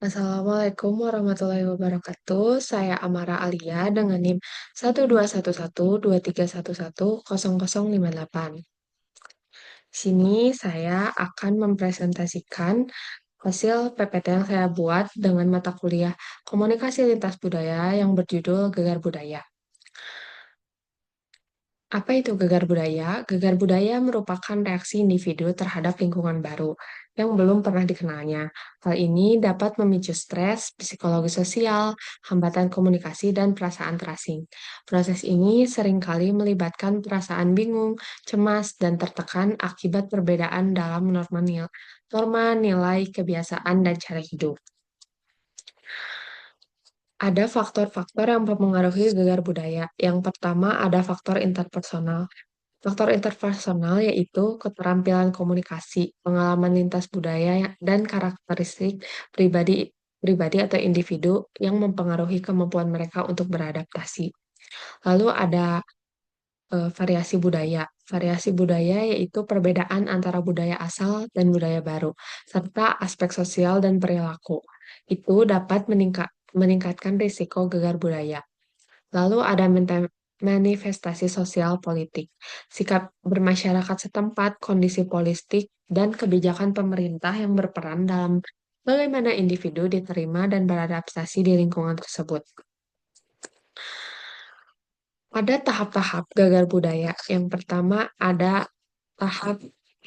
Assalamualaikum warahmatullahi wabarakatuh. Saya Amara Alia dengan NIM 1211231110058. Sini saya akan mempresentasikan hasil PPT yang saya buat dengan mata kuliah Komunikasi Lintas Budaya yang berjudul Gegar Budaya. Apa itu gegar budaya? Gegar budaya merupakan reaksi individu terhadap lingkungan baru yang belum pernah dikenalnya. Hal ini dapat memicu stres, psikologi sosial, hambatan komunikasi, dan perasaan terasing. Proses ini seringkali melibatkan perasaan bingung, cemas, dan tertekan akibat perbedaan dalam norma nilai, kebiasaan, dan cara hidup. Ada faktor-faktor yang mempengaruhi gegar budaya. Yang pertama ada faktor interpersonal. Faktor interpersonal yaitu keterampilan komunikasi, pengalaman lintas budaya, dan karakteristik pribadi pribadi atau individu yang mempengaruhi kemampuan mereka untuk beradaptasi. Lalu ada variasi budaya. Variasi budaya yaitu perbedaan antara budaya asal dan budaya baru, serta aspek sosial dan perilaku. Itu dapat meningkatkan risiko gegar budaya. Lalu ada manifestasi sosial politik, sikap bermasyarakat setempat, kondisi politik, dan kebijakan pemerintah yang berperan dalam bagaimana individu diterima dan beradaptasi di lingkungan tersebut. Ada tahap-tahap gagal budaya. Yang pertama ada tahap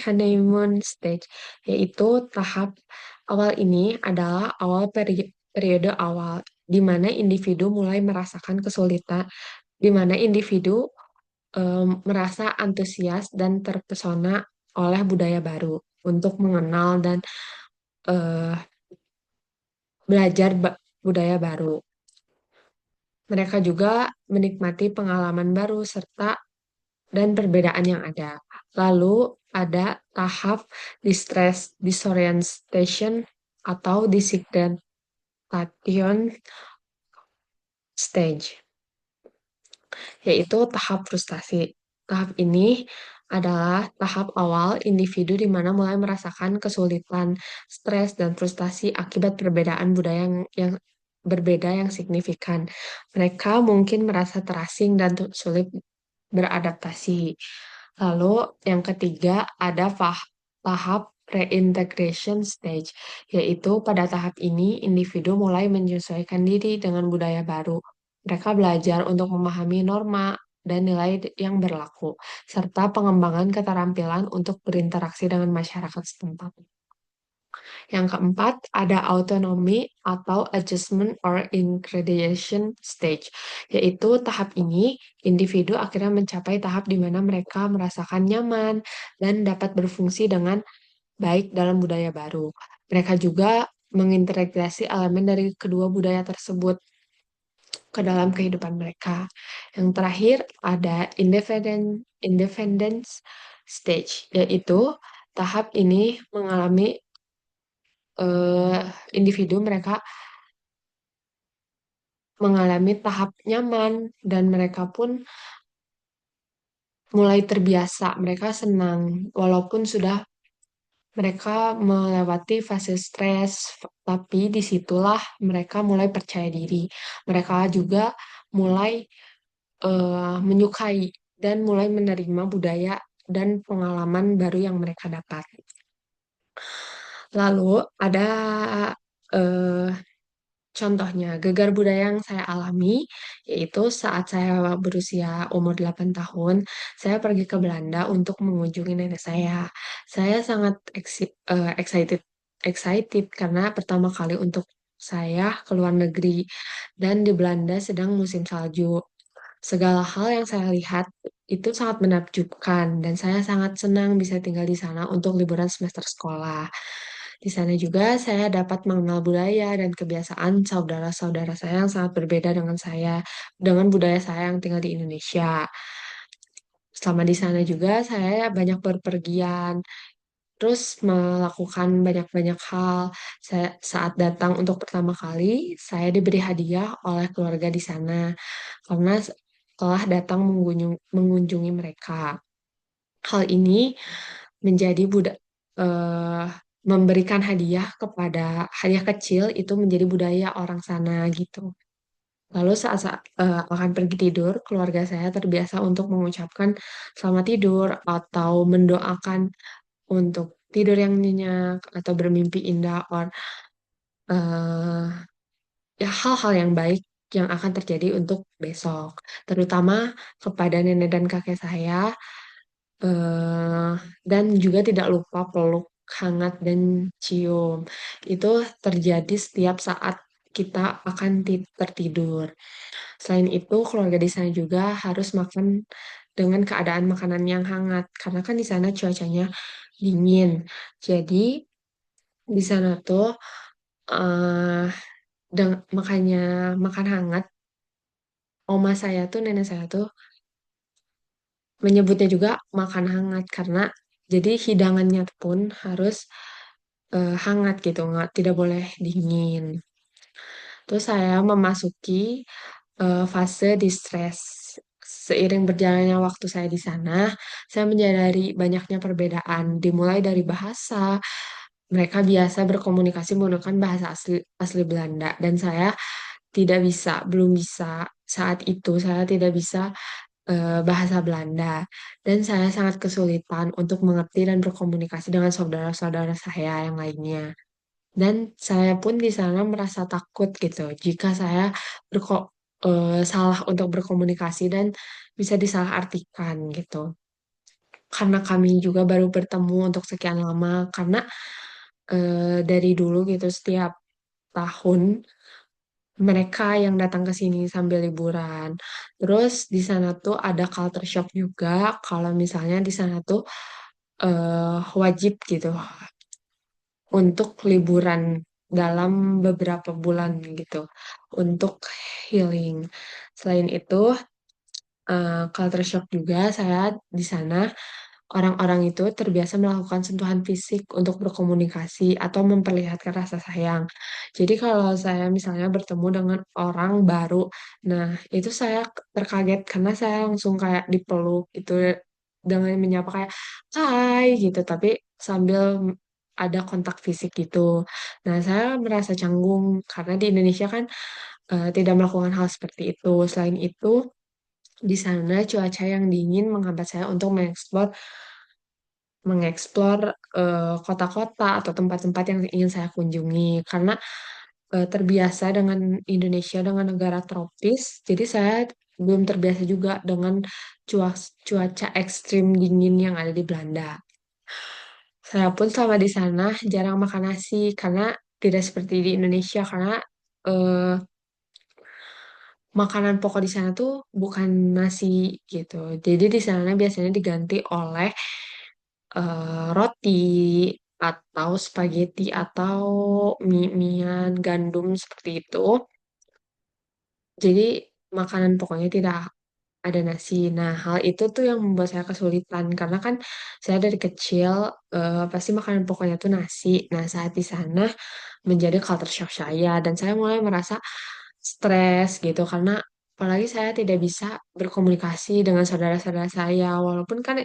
honeymoon stage, yaitu tahap awal ini adalah awal periode awal, di mana individu mulai merasakan kesulitan, di mana individu merasa antusias dan terpesona oleh budaya baru untuk mengenal dan eh, belajar budaya baru. Mereka juga menikmati pengalaman baru serta dan perbedaan yang ada. Lalu ada tahap distress disorientation atau disorientation stage, yaitu tahap frustasi. Tahap ini adalah tahap awal individu di mana mulai merasakan kesulitan, stres, dan frustasi akibat perbedaan budaya yang berbeda yang signifikan. Mereka mungkin merasa terasing dan sulit beradaptasi. Lalu yang ketiga ada tahap reintegration stage, yaitu pada tahap ini individu mulai menyesuaikan diri dengan budaya baru. Mereka belajar untuk memahami norma dan nilai yang berlaku, serta pengembangan keterampilan untuk berinteraksi dengan masyarakat setempat. Yang keempat, ada autonomy atau adjustment or ingredient stage, yaitu tahap ini individu akhirnya mencapai tahap di mana mereka merasakan nyaman dan dapat berfungsi dengan baik dalam budaya baru. Mereka juga mengintegrasi elemen dari kedua budaya tersebut ke dalam kehidupan mereka. Yang terakhir ada independence stage, yaitu tahap ini mengalami eh, individu mereka mengalami tahap nyaman dan mereka pun mulai terbiasa. Mereka senang walaupun sudah mereka melewati fase stres, tapi disitulah mereka mulai percaya diri. Mereka juga mulai menyukai dan mulai menerima budaya dan pengalaman baru yang mereka dapat. Lalu ada eh, contohnya, gegar budaya yang saya alami, yaitu saat saya berusia umur 8 tahun, saya pergi ke Belanda untuk mengunjungi nenek saya. Saya sangat excited, excited karena pertama kali untuk saya ke luar negeri dan di Belanda sedang musim salju. Segala hal yang saya lihat itu sangat menakjubkan dan saya sangat senang bisa tinggal di sana untuk liburan semester sekolah. Di sana juga saya dapat mengenal budaya dan kebiasaan saudara-saudara saya yang sangat berbeda dengan saya, dengan budaya saya yang tinggal di Indonesia. Selama di sana juga saya banyak berpergian, terus melakukan banyak-banyak hal. Saya saat datang untuk pertama kali, saya diberi hadiah oleh keluarga di sana karena telah datang mengunjungi mereka. Hal ini menjadi memberikan hadiah kepada hadiah kecil itu menjadi budaya orang sana gitu. Lalu saat akan pergi tidur, keluarga saya terbiasa untuk mengucapkan selamat tidur atau mendoakan untuk tidur yang nyenyak atau bermimpi indah or eh, ya hal-hal yang baik yang akan terjadi untuk besok, terutama kepada nenek dan kakek saya, eh, dan juga tidak lupa peluk hangat dan cium. Itu terjadi setiap saat kita akan tertidur. Selain itu, keluarga di sana juga harus makan dengan keadaan makanan yang hangat, karena kan di sana cuacanya dingin. Jadi di sana tuh eh makanya makan hangat. Oma saya tuh, nenek saya tuh menyebutnya juga makan hangat karena jadi hidangannya pun harus hangat gitu, nggak tidak boleh dingin. Terus saya memasuki fase distress. Seiring berjalannya waktu saya di sana, saya menyadari banyaknya perbedaan, dimulai dari bahasa. Mereka biasa berkomunikasi menggunakan bahasa asli asli Belanda, dan saya tidak bisa, belum bisa saat itu saya tidak bisa bahasa Belanda, dan saya sangat kesulitan untuk mengerti dan berkomunikasi dengan saudara-saudara saya yang lainnya. Dan saya pun di sana merasa takut gitu jika saya salah untuk berkomunikasi dan bisa disalahartikan gitu. Karena kami juga baru bertemu untuk sekian lama, karena dari dulu gitu setiap tahun mereka yang datang ke sini sambil liburan. Terus di sana tuh ada culture shock juga kalau misalnya di sana tuh wajib gitu untuk liburan dalam beberapa bulan gitu untuk healing. Selain itu, culture shock juga saya di sana orang-orang itu terbiasa melakukan sentuhan fisik untuk berkomunikasi atau memperlihatkan rasa sayang. Jadi kalau saya misalnya bertemu dengan orang baru, nah itu saya terkaget karena saya langsung kayak dipeluk itu dengan menyapa kayak hai gitu, tapi sambil ada kontak fisik gitu. Nah, saya merasa canggung karena di Indonesia kan tidak melakukan hal seperti itu. Selain itu, di sana cuaca yang dingin menghambat saya untuk mengeksplor kota-kota atau tempat-tempat yang ingin saya kunjungi karena terbiasa dengan Indonesia dengan negara tropis, jadi saya belum terbiasa juga dengan cuaca ekstrim dingin yang ada di Belanda. Saya pun selama di sana jarang makan nasi karena tidak seperti di Indonesia karena eh, makanan pokok di sana tuh bukan nasi gitu. Jadi di sana biasanya diganti oleh roti atau spaghetti atau mie-mian gandum seperti itu. Jadi makanan pokoknya tidak ada nasi. Nah, hal itu tuh yang membuat saya kesulitan karena kan saya dari kecil pasti makanan pokoknya tuh nasi. Nah, saat di sana menjadi culture shock saya dan saya mulai merasa stres gitu karena apalagi saya tidak bisa berkomunikasi dengan saudara-saudara saya walaupun kan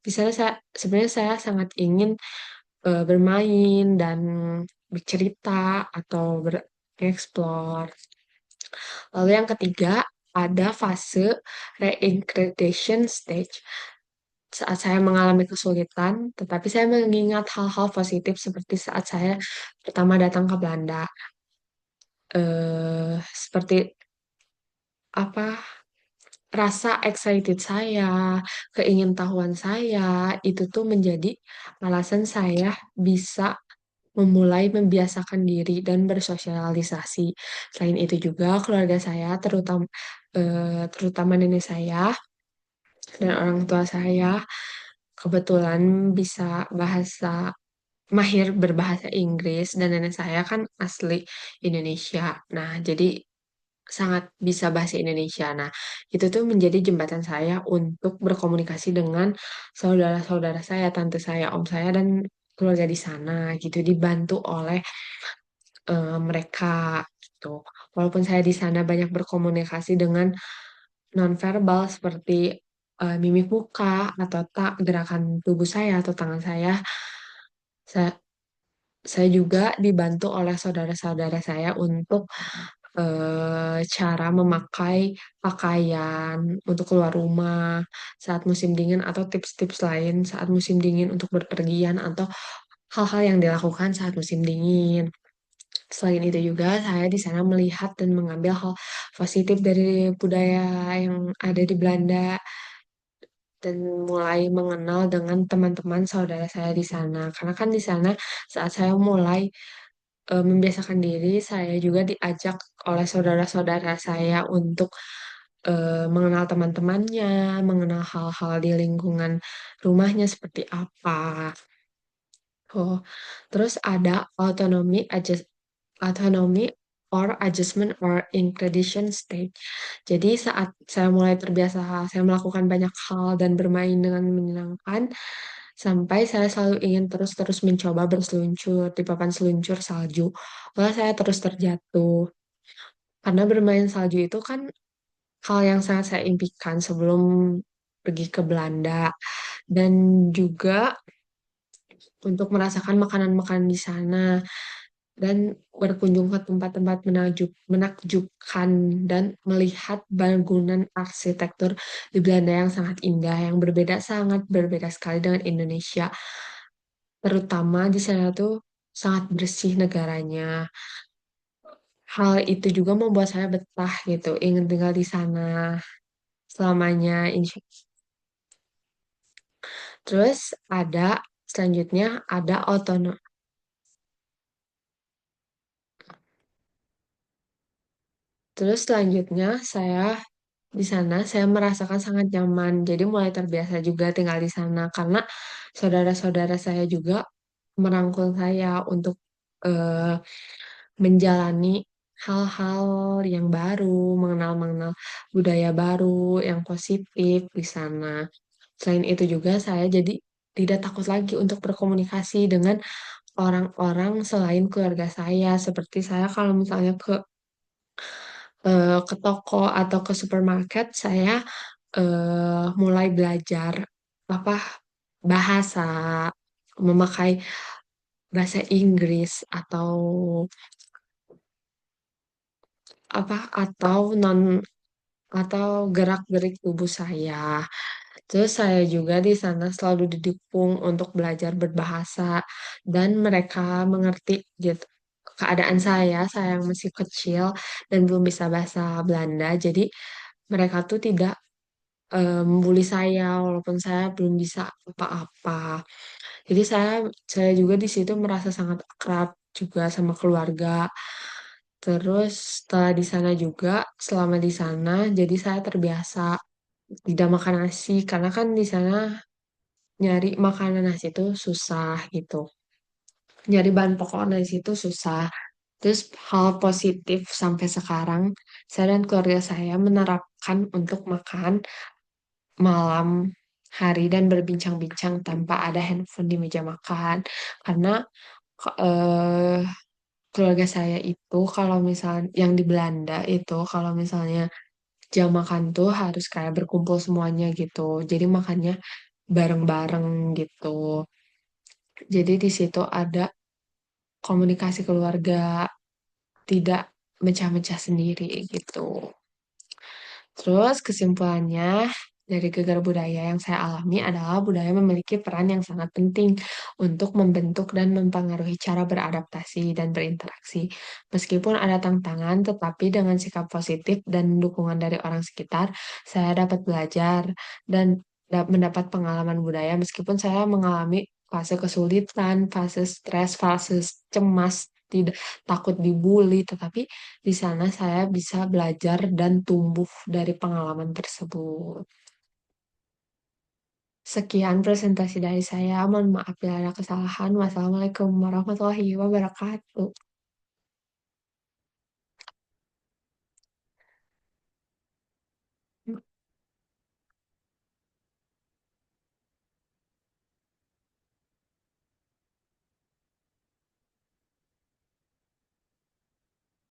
di sana saya sebenarnya saya sangat ingin bermain dan bercerita atau bereksplor. Lalu yang ketiga ada fase reincarnation stage. Saat saya mengalami kesulitan, tetapi saya mengingat hal-hal positif seperti saat saya pertama datang ke Belanda. Seperti apa rasa excited saya, keingintahuan saya, itu tuh menjadi alasan saya bisa memulai membiasakan diri dan bersosialisasi. Selain itu juga keluarga saya, terutama nenek saya dan orang tua saya, kebetulan bisa bahasa mahir berbahasa Inggris dan nenek saya kan asli Indonesia. Nah, jadi sangat bisa bahasa Indonesia. Nah, itu tuh menjadi jembatan saya untuk berkomunikasi dengan saudara-saudara saya, tante saya, om saya, dan keluarga di sana gitu, dibantu oleh mereka gitu. Walaupun saya di sana banyak berkomunikasi dengan nonverbal seperti mimik muka atau tak gerakan tubuh saya atau tangan saya saya juga dibantu oleh saudara-saudara saya untuk cara memakai pakaian untuk keluar rumah saat musim dingin atau tips-tips lain saat musim dingin untuk berpergian atau hal-hal yang dilakukan saat musim dingin. Selain itu juga saya di sana melihat dan mengambil hal positif dari budaya yang ada di Belanda dan mulai mengenal dengan teman-teman saudara saya di sana. Karena kan di sana saat saya mulai membiasakan diri, saya juga diajak oleh saudara-saudara saya untuk mengenal teman-temannya, mengenal hal-hal di lingkungan rumahnya seperti apa. Oh, terus ada autonomy or adjustment or inclusion stage. Jadi saat saya mulai terbiasa, saya melakukan banyak hal dan bermain dengan menyenangkan, sampai saya selalu ingin terus-terus mencoba berseluncur di papan seluncur salju. Malah saya terus terjatuh. Karena bermain salju itu kan hal yang sangat saya impikan sebelum pergi ke Belanda. Dan juga untuk merasakan makanan-makanan di sana. Dan berkunjung ke tempat-tempat menakjubkan dan melihat bangunan arsitektur di Belanda yang sangat indah, yang berbeda sangat berbeda sekali dengan Indonesia. Terutama di sana tuh sangat bersih negaranya. Hal itu juga membuat saya betah gitu, ingin tinggal di sana selamanya. Terus ada selanjutnya ada otonom. Terus selanjutnya di sana saya merasakan sangat nyaman. Jadi mulai terbiasa juga tinggal di sana karena saudara-saudara saya juga merangkul saya untuk eh, menjalani hal-hal yang baru, mengenal-mengenal budaya baru yang positif di sana. Selain itu juga saya jadi tidak takut lagi untuk berkomunikasi dengan orang-orang selain keluarga saya. Seperti saya kalau misalnya ke toko atau ke supermarket, saya mulai belajar apa bahasa, memakai bahasa Inggris atau non atau gerak-gerik tubuh saya. Terus saya juga di sana selalu didukung untuk belajar berbahasa dan mereka mengerti gitu keadaan saya yang masih kecil dan belum bisa bahasa Belanda. Jadi mereka tuh tidak membuli saya walaupun saya belum bisa apa-apa. Jadi saya juga di situ merasa sangat akrab juga sama keluarga. Terus setelah di sana juga selama di sana jadi saya terbiasa tidak makan nasi karena kan di sana nyari makanan nasi itu susah gitu. Nyari bahan pokok nasi itu susah. Terus hal positif sampai sekarang saya dan keluarga saya menerapkan untuk makan malam hari dan berbincang-bincang tanpa ada handphone di meja makan karena eh, keluarga saya itu kalau misalnya yang di Belanda itu kalau misalnya jam makan tuh harus kayak berkumpul semuanya gitu jadi makannya bareng-bareng gitu jadi di situ ada komunikasi keluarga tidak mecah-mecah sendiri gitu. Terus kesimpulannya dari gegar budaya yang saya alami adalah budaya memiliki peran yang sangat penting untuk membentuk dan mempengaruhi cara beradaptasi dan berinteraksi. Meskipun ada tantangan, tetapi dengan sikap positif dan dukungan dari orang sekitar, saya dapat belajar dan mendapat pengalaman budaya meskipun saya mengalami fase kesulitan, fase stres, fase cemas, tidak takut dibully, tetapi di sana saya bisa belajar dan tumbuh dari pengalaman tersebut. Sekian presentasi dari saya. Mohon maaf bila ada kesalahan. Wassalamualaikum warahmatullahi wabarakatuh.